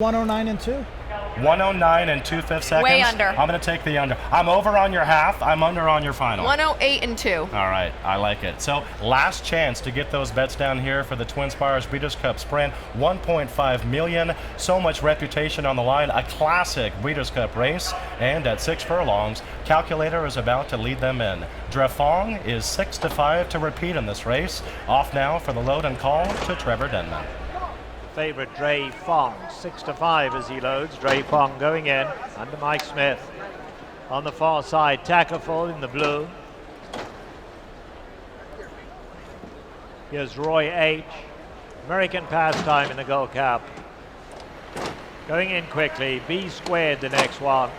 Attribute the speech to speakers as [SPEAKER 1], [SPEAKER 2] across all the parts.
[SPEAKER 1] 109 and 2.
[SPEAKER 2] 109 and 2/5 seconds.
[SPEAKER 3] Way under.
[SPEAKER 2] I'm going to take the under. I'm over on your half. I'm under on your final.
[SPEAKER 3] 108 and 2.
[SPEAKER 2] All right, I like it. So last chance to get those bets down here for the TwinSpires Breeders' Cup Sprint. 1.5 million. So much reputation on the line. A classic Breeders' Cup race. And at 6 furlongs, Calculator is about to lead them in. Drefong is 6-5 to repeat in this race. Off now for the load and call to Trevor Denman.
[SPEAKER 4] Favorite Dre Fong, 6-5 as he loads. Dre Fong going in under Mike Smith. On the far side, Tackerful in the blue. Here's Roy H. American Pastime in the gold cap. Going in quickly, B squared the next one.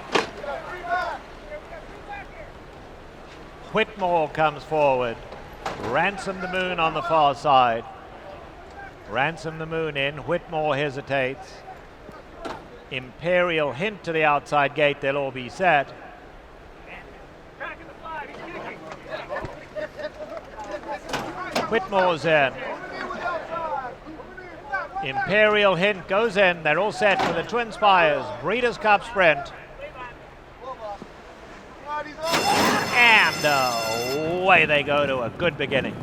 [SPEAKER 4] Whitmore comes forward. Ransom the Moon on the far side. Ransom the Moon in, Whitmore hesitates. Imperial Hint to the outside gate, they'll all be set. Whitmore's in. Imperial Hint goes in, they're all set for the TwinSpires Breeders' Cup Sprint. And away they go to a good beginning.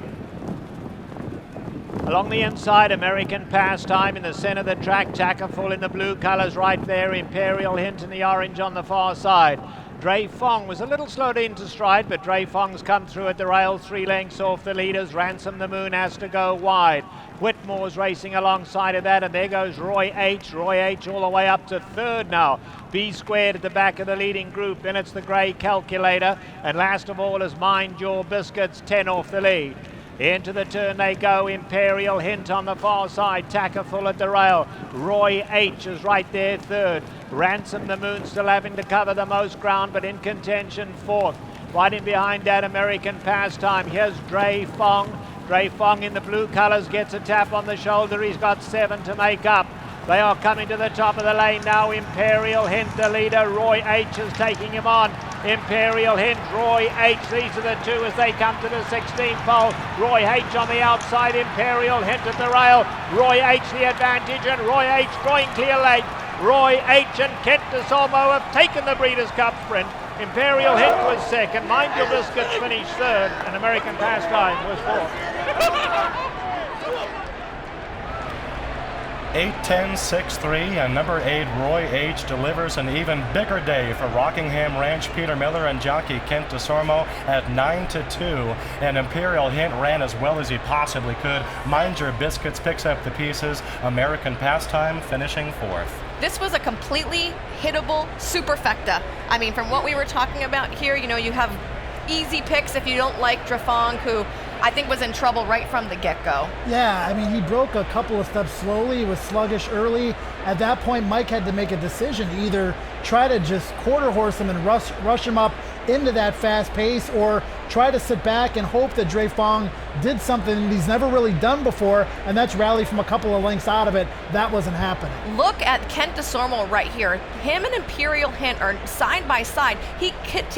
[SPEAKER 4] Along the inside, American Pastime in the center of the track. Tackerful in the blue colors right there. Imperial Hint in the orange on the far side. Dre Fong was a little slowed into stride, but Dre Fong's come through at the rail, 3 lengths off the leaders. Ransom the Moon has to go wide. Whitmore's racing alongside of that, and there goes Roy H. Roy H all the way up to third now. B squared at the back of the leading group. Then it's the grey Calculator, and last of all is Mind Your Biscuits, 10 off the lead. Into the turn they go. Imperial Hint on the far side. Tackerful at the rail. Roy H is right there third. Ransom the Moon still having to cover the most ground, but in contention fourth. Right in behind that, American Pastime. Here's Dre Fong. Dre Fong in the blue colors gets a tap on the shoulder. He's got 7 to make up. They are coming to the top of the lane now. Imperial Hint, the leader. Roy H is taking him on. Imperial Hint, Roy H. These are the two as they come to the 16th pole. Roy H on the outside. Imperial Hint at the rail. Roy H the advantage, and Roy H drawing clear late. Roy H and Kent DeSolmo have taken the Breeders' Cup Sprint. Imperial Hint was second. Mind Your Biscuits finished third, and American Pastime was fourth.
[SPEAKER 2] 8-10-6-3, and number 8 Roy H delivers an even bigger day for Rockingham Ranch. Peter Miller and jockey Kent DeSormo at 9-2, and Imperial Hint ran as well as he possibly could. Mind Your Biscuits picks up the pieces. American Pastime finishing fourth.
[SPEAKER 3] This was a completely hittable superfecta. I mean, from what we were talking about here, you know, you have easy picks if you don't like Drefong, who I think was in trouble right from the get-go.
[SPEAKER 1] Yeah, I mean, he broke a couple of steps slowly. He was sluggish early. At that point, Mike had to make a decision, either try to just quarter horse him and rush him up into that fast pace, or try to sit back and hope that Dre Fong did something he's never really done before, and that's rally from a couple of lengths out of it. That wasn't happening.
[SPEAKER 3] Look at Kent DeSormo right here. Him and Imperial Hint are side by side. He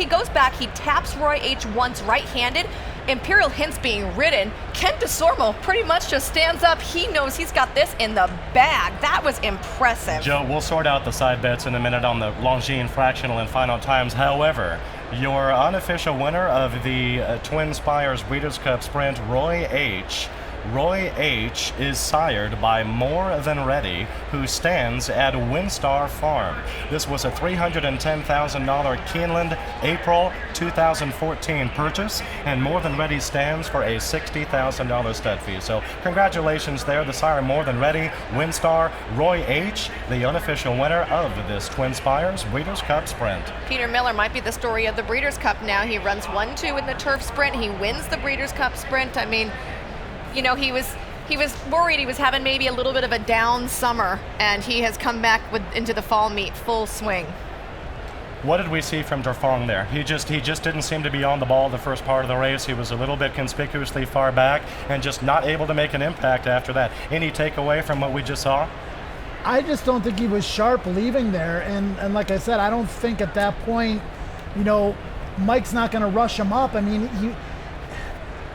[SPEAKER 3] goes back, he taps Roy H once right-handed. Imperial Hint's being ridden. Kent DeSormo pretty much just stands up. He knows he's got this in the bag. That was impressive.
[SPEAKER 2] Joe, we'll sort out the side bets in a minute on the Longines fractional and final times. However, your unofficial winner of the TwinSpires Breeders' Cup Sprint, Roy H. Roy H is sired by More Than Ready, who stands at Windstar Farm. This was a $310,000 Keeneland April 2014 purchase, and More Than Ready stands for a $60,000 stud fee. So congratulations there, the sire More Than Ready, Windstar, Roy H, the unofficial winner of this TwinSpires Breeders' Cup Sprint.
[SPEAKER 3] Peter Miller might be the story of the Breeders' Cup now. He runs 1-2 in the turf sprint. He wins the Breeders' Cup Sprint. I mean, you know, he was worried he was having maybe a little bit of a down summer, and he has come back into the fall meet full swing.
[SPEAKER 2] What did we see from Drefong there? He just didn't seem to be on the ball the first part of the race. He was a little bit conspicuously far back and just not able to make an impact after that. Any takeaway from what we just saw?
[SPEAKER 1] I just don't think he was sharp leaving there, and like I said, I don't think at that point, you know, Mike's not going to rush him up. I mean,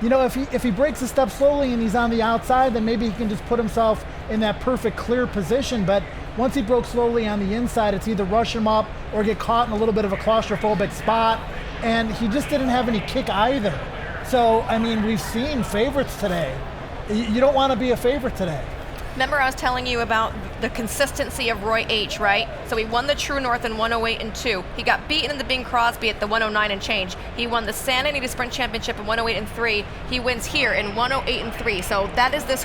[SPEAKER 1] you know, if he breaks a step slowly and he's on the outside, then maybe he can just put himself in that perfect clear position. But once he broke slowly on the inside, it's either rush him up or get caught in a little bit of a claustrophobic spot. And he just didn't have any kick either. So, I mean, we've seen favorites today. You don't want to be a favorite today.
[SPEAKER 3] Remember I was telling you about the consistency of Roy H., right? So he won the True North in 108 and 2. He got beaten in the Bing Crosby at the 109 and change. He won the Santa Anita Sprint Championship in 108 and 3. He wins here in 108 and 3. So that is this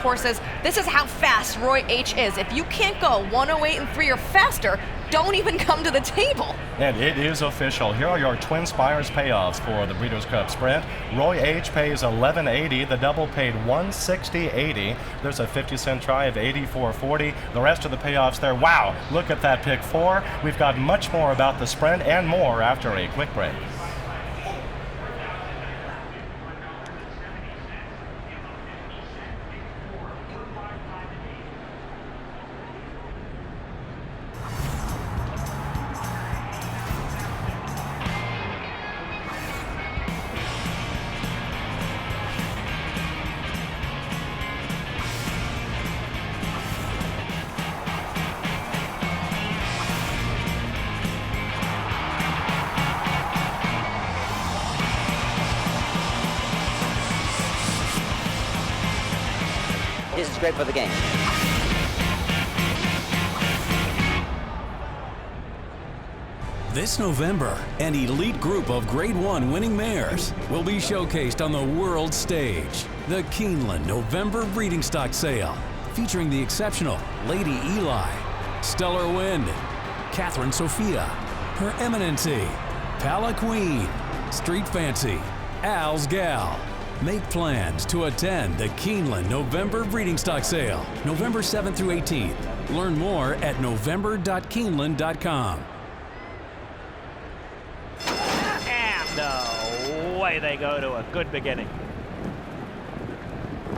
[SPEAKER 3] is how fast Roy H. is. If you can't go 108 and 3 or faster, don't even come to the table.
[SPEAKER 2] And it is official. Here are your TwinSpires payoffs for the Breeders' Cup Sprint. Roy H. pays $11.80. The double paid $160.80. There's a 50-cent try of $84.40. The rest of the payoffs there. Wow, look at that pick 4. We've got much more about the sprint and more after a quick break.
[SPEAKER 5] This is great for the game.
[SPEAKER 6] This November, an elite group of Grade 1 winning mares will be showcased on the world stage. The Keeneland November Breeding Stock Sale, featuring the exceptional Lady Eli, Stellar Wind, Catherine Sophia, Her Eminency, Pala Queen, Street Fancy, Al's Gal. Make plans to attend the Keeneland November Breeding Stock Sale, November 7th through 18th. Learn more at november.keeneland.com.
[SPEAKER 4] And away they go to a good beginning.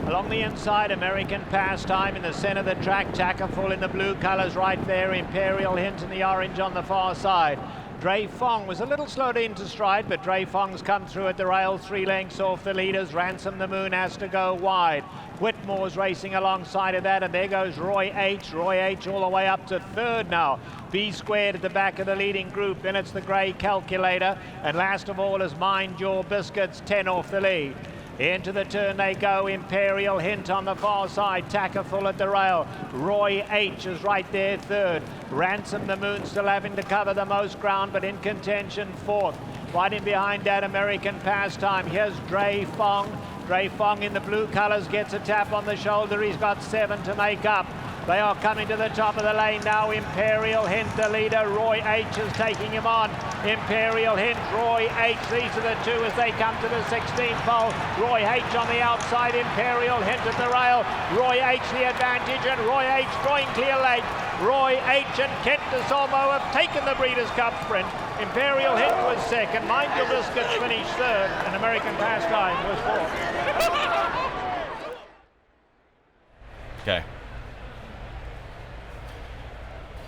[SPEAKER 4] Along the inside, American Pastime in the center of the track, Tackerful in the blue colors right there, Imperial Hint in the orange on the far side. Dre Fong was a little slowed into stride, but Dre Fong's come through at the rail, 3 lengths off the leaders. Ransom the Moon has to go wide. Whitmore's racing alongside of that, and there goes Roy H. Roy H all the way up to 3rd now. B Squared at the back of the leading group. Then it's the grey Calculator, and last of all is Mind Your Biscuits, 10 off the lead. Into the turn they go, Imperial Hint on the far side, Tackerful at the rail. Roy H is right there 3rd. Ransom the Moon still having to cover the most ground, but in contention 4th. Right in behind that, American Pastime. Here's Dre Fong. Dre Fong in the blue colors gets a tap on the shoulder. He's got 7 to make up. They are coming to the top of the lane now. Imperial Hint, the leader. Roy H is taking him on. Imperial Hint, Roy H. These are the two as they come to the 16th pole. Roy H on the outside. Imperial Hint at the rail. Roy H the advantage, and Roy H drawing clear late. Roy H and Kent DeSolmo have taken the Breeders' Cup Sprint. Imperial Hint was 2nd. Mind Your Biscuits finished 3rd, and American Pastime was 4th.
[SPEAKER 2] Okay.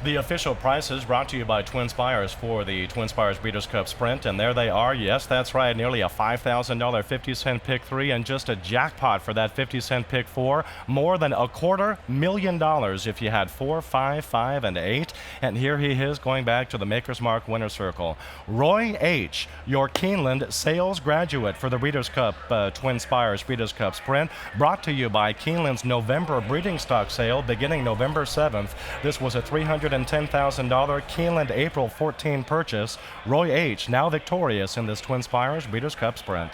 [SPEAKER 2] The official prices brought to you by TwinSpires for the TwinSpires Breeders' Cup Sprint, and there they are. Yes, that's right, nearly a $5,000 50-cent pick 3 and just a jackpot for that 50-cent pick 4. More than $250,000 if you had 4, 5, 5, and 8. And here he is going back to the Maker's Mark winner circle. Roy H., your Keeneland sales graduate for the Breeders' Cup TwinSpires Breeders' Cup Sprint, brought to you by Keeneland's November Breeding Stock Sale beginning November 7th. This was a $310,000 Keeneland April 14 purchase. Roy H. now victorious in this TwinSpires Breeders' Cup Sprint.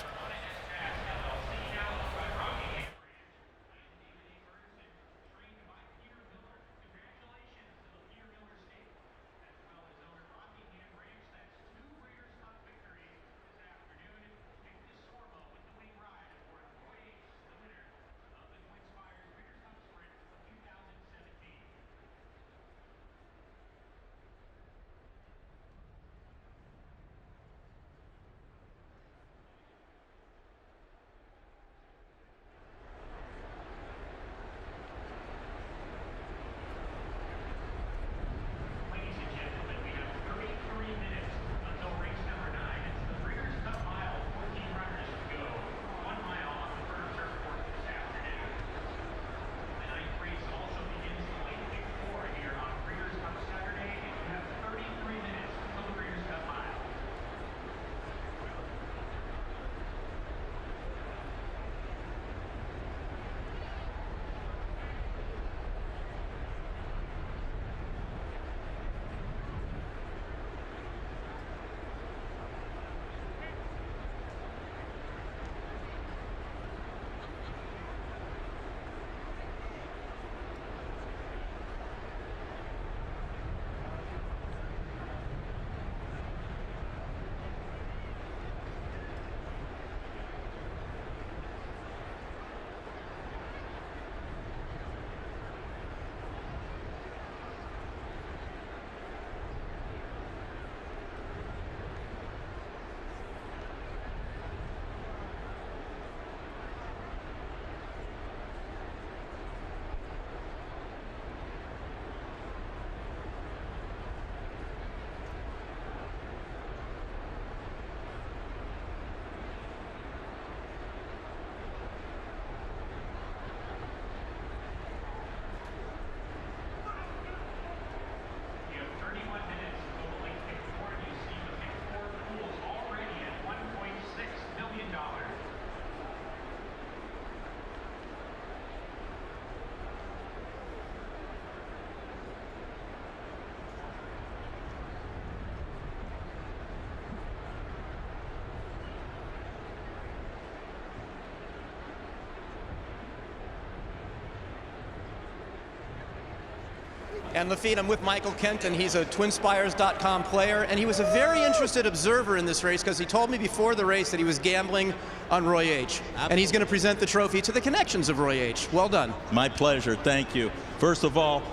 [SPEAKER 5] And Lafitte, I'm with Michael Kenton. He's a TwinSpires.com player, and he was a very interested observer in this race because he told me before the race that he was gambling on Roy H. And he's going to present the trophy to the connections of Roy H. Well done.
[SPEAKER 7] My pleasure. Thank you. First of all,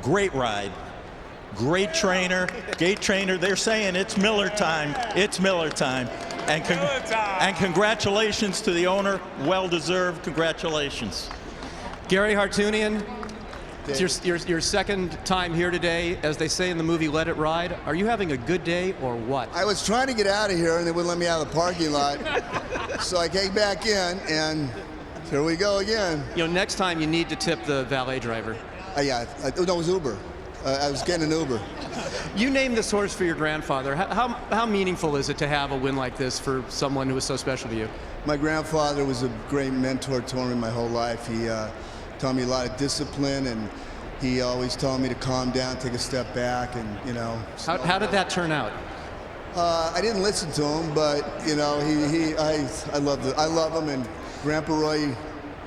[SPEAKER 7] great ride. Great trainer. Gate trainer. They're saying it's Miller time. It's Miller time. And congratulations to the owner. Well-deserved. Congratulations.
[SPEAKER 5] Gary Hartunian. It's your second time here today. As they say in the movie Let It Ride, are you having a good day or what?
[SPEAKER 8] I was trying to get out of here and they wouldn't let me out of the parking lot. So I came back in and here we go again.
[SPEAKER 5] You know, next time you need to tip the valet driver.
[SPEAKER 8] No, it was Uber. I was getting an Uber.
[SPEAKER 5] You named this horse for your grandfather. How meaningful is it to have a win like this for someone who was so special to you?
[SPEAKER 8] My grandfather was a great mentor to me my whole life. He taught me a lot of discipline, and he always told me to calm down, take a step back, and you know.
[SPEAKER 5] How did that turn out?
[SPEAKER 8] I didn't listen to him, but you know, I love him, and Grandpa Roy,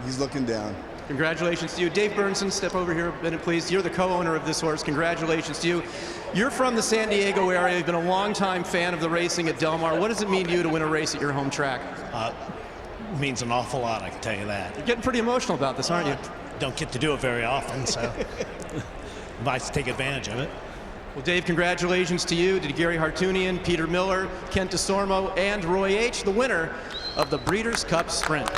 [SPEAKER 8] he's looking down.
[SPEAKER 5] Congratulations to you. Dave Burnson, step over here a minute, please. You're the co-owner of this horse. Congratulations to you. You're from the San Diego area. You've been a longtime fan of the racing at Del Mar. What does it mean to you to win a race at your home track?
[SPEAKER 9] Means an awful lot, I can tell you that.
[SPEAKER 5] You're getting pretty emotional about this, aren't you?
[SPEAKER 9] Don't get to do it very often, so nice to take advantage of it.
[SPEAKER 5] Well, Dave, congratulations to you, to Gary Hartunian, Peter Miller, Kent DeSormo, and Roy H., the winner of the Breeders' Cup Sprint.